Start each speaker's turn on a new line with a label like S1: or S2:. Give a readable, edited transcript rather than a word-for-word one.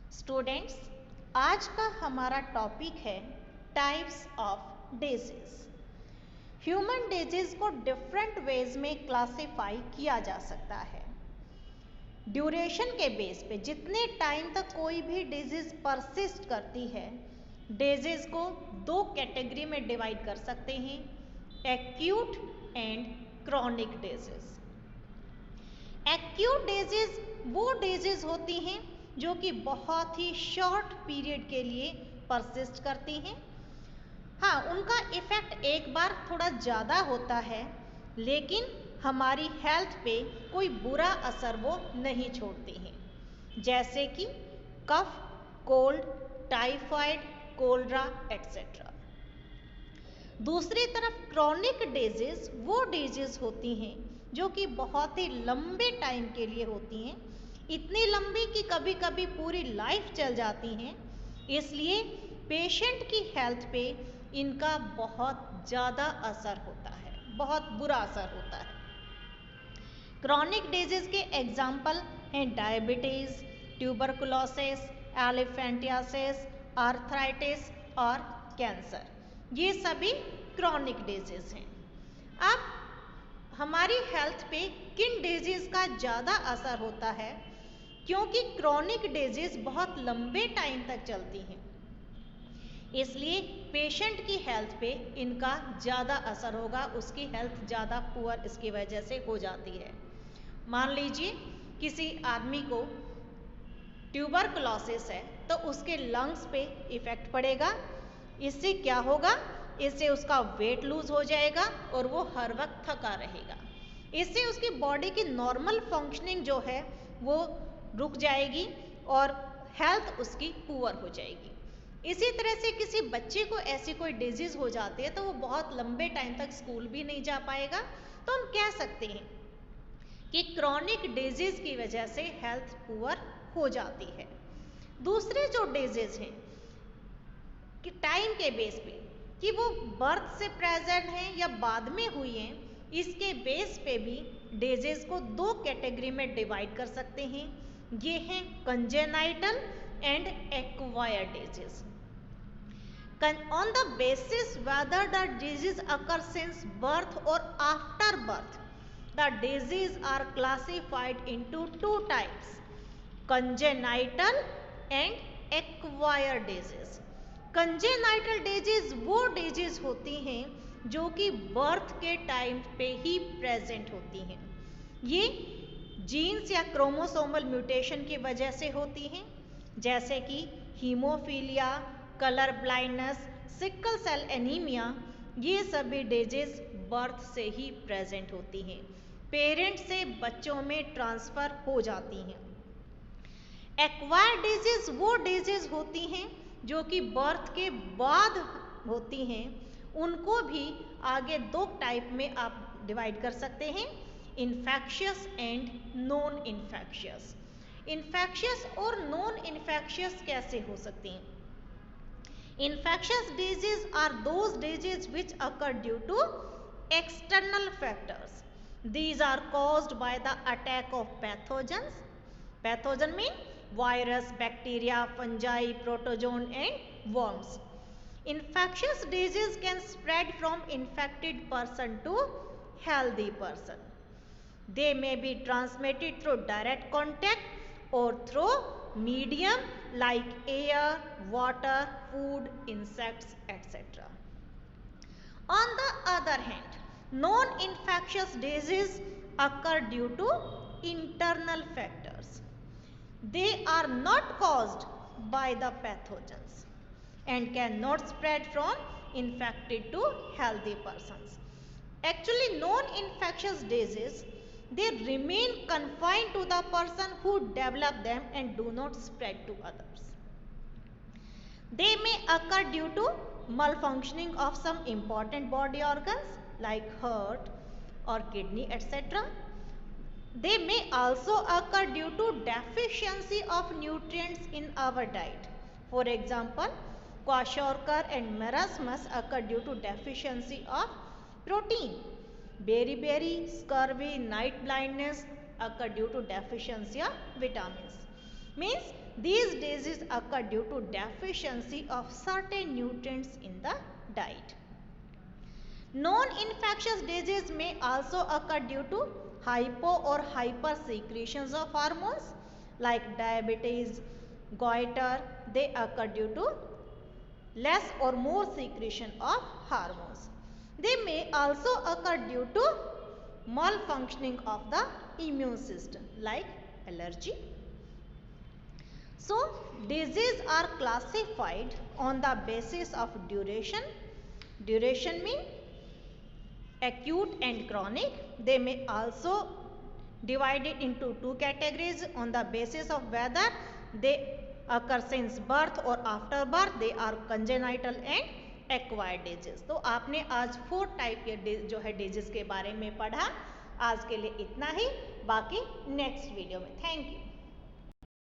S1: Students, आज का हमारा टॉपिक है types of disease. Human disease को डिफरेंट वेज में क्लासिफाई किया जा सकता है। ड्यूरेशन के बेस पे जितने टाइम तक कोई भी डिजीज परसिस्ट करती है, डिजीज को दो कैटेगरी में डिवाइड कर सकते हैं, acute and chronic disease. Acute disease वो डिजीज होती हैं जो कि बहुत ही शॉर्ट पीरियड के लिए परसिस्ट करती हैं। हाँ, उनका इफेक्ट एक बार थोड़ा ज़्यादा होता है, लेकिन हमारी हेल्थ पे कोई बुरा असर वो नहीं छोड़ती हैं, जैसे कि कफ, कोल्ड, टाइफाइड, कोलरा एक्सेट्रा। दूसरी तरफ क्रॉनिक डिजीज वो डिजीज होती हैं जो कि बहुत ही लंबे टाइम के लिए होती हैं, इतनी लंबी कि कभी कभी पूरी लाइफ चल जाती हैं। इसलिए पेशेंट की हेल्थ पे इनका बहुत ज़्यादा असर होता है, बहुत बुरा असर होता है। क्रॉनिक डिजीज के एग्जाम्पल हैं डायबिटीज़, ट्यूबरकुलोसिस, एलिफेंटियासिस, आर्थराइटिस और कैंसर। ये सभी क्रॉनिक डिजीज हैं। अब हमारी हेल्थ पे किन डिजीज का ज़्यादा असर होता है? क्योंकि क्रॉनिक डिजीज बहुत लंबे टाइम तक चलती हैं, इसलिए पेशेंट की हेल्थ पे इनका ज़्यादा असर होगा, उसकी हेल्थ ज़्यादा पुअर इसकी वजह से हो जाती है। मान लीजिए किसी आदमी को ट्यूबरकुलोसिस है तो उसके लंग्स पे इफ़ेक्ट पड़ेगा। इससे क्या होगा? इससे उसका वेट लूज हो जाएगा और वो हर वक्त थका रहेगा। इससे उसकी बॉडी की नॉर्मल फंक्शनिंग जो है वो रुक जाएगी और हेल्थ उसकी पुअर हो जाएगी। इसी तरह से किसी बच्चे को ऐसी कोई डिजीज़ हो जाती है तो वो बहुत लंबे टाइम तक स्कूल भी नहीं जा पाएगा। तो हम कह सकते हैं कि क्रॉनिक डिजीज़ की वजह से हेल्थ पुअर हो जाती है। दूसरे जो डिजीज़ हैं कि टाइम के बेस पे कि वो बर्थ से प्रेजेंट हैं या बाद में हुई हैं, इसके बेस पे भी डिजीज़ को दो कैटेगरी में डिवाइड कर सकते हैं। ये हैं congenital and acquired disease. On the basis whether the disease occurs since birth or after birth, the disease are classified into two types, congenital and acquired disease. Congenital disease वो disease होती हैं जो कि बर्थ के time पे ही present होती हैं। ये जीन्स या क्रोमोसोमल म्यूटेशन की वजह से होती हैं, जैसे कि haemophilia, colour blindness, sickle cell anaemia. ये सभी डिजीज बर्थ से ही प्रेजेंट होती हैं, पेरेंट्स से बच्चों में ट्रांसफ़र हो जाती हैं। एक्वायर्ड डिजीज वो डिजीज होती हैं जो कि बर्थ के बाद होती हैं। उनको भी आगे दो टाइप में आप डिवाइड कर सकते हैं, infectious and non infectious. Infectious और नॉन इन्फेक्शियस कैसे हो सकती हैं? Infectious disease are those diseases which occur due to external factors. These are caused by the attack of pathogens. Pathogen mean virus, bacteria, fungi, protozoan and worms. Infectious disease can spread from infected person to healthy person. They may be transmitted through direct contact or through medium like air, water, food, insects, etc. On the other hand, non-infectious diseases occur due to internal factors. They are not caused by the pathogens and cannot spread from infected to healthy persons. Actually, non-infectious diseases, they remain confined to the person who develop them and do not spread to others. They may occur due to malfunctioning of some important body organs like heart or kidney, etc. They may also occur due to deficiency of nutrients in our diet. For example, kwashiorkor and marasmus occur due to deficiency of protein. Beriberi, scurvy, night blindness occur due to deficiency of vitamins. Means these diseases occur due to deficiency of certain nutrients in the diet. Non-infectious diseases may also occur due to hypo or hyper secretions of hormones like diabetes, goiter. They occur due to less or more secretion of hormones. They may also occur due to malfunctioning of the immune system like allergy. So, diseases are classified on the basis of duration. Duration means acute and chronic. They may also divide it into two categories on the basis of whether they occur since birth or after birth. They are congenital and acquired disease. तो आपने आज 4 type के जो है disease के बारे में पढ़ा। आज के लिए इतना ही, बाकी नेक्स्ट वीडियो में। Thank you.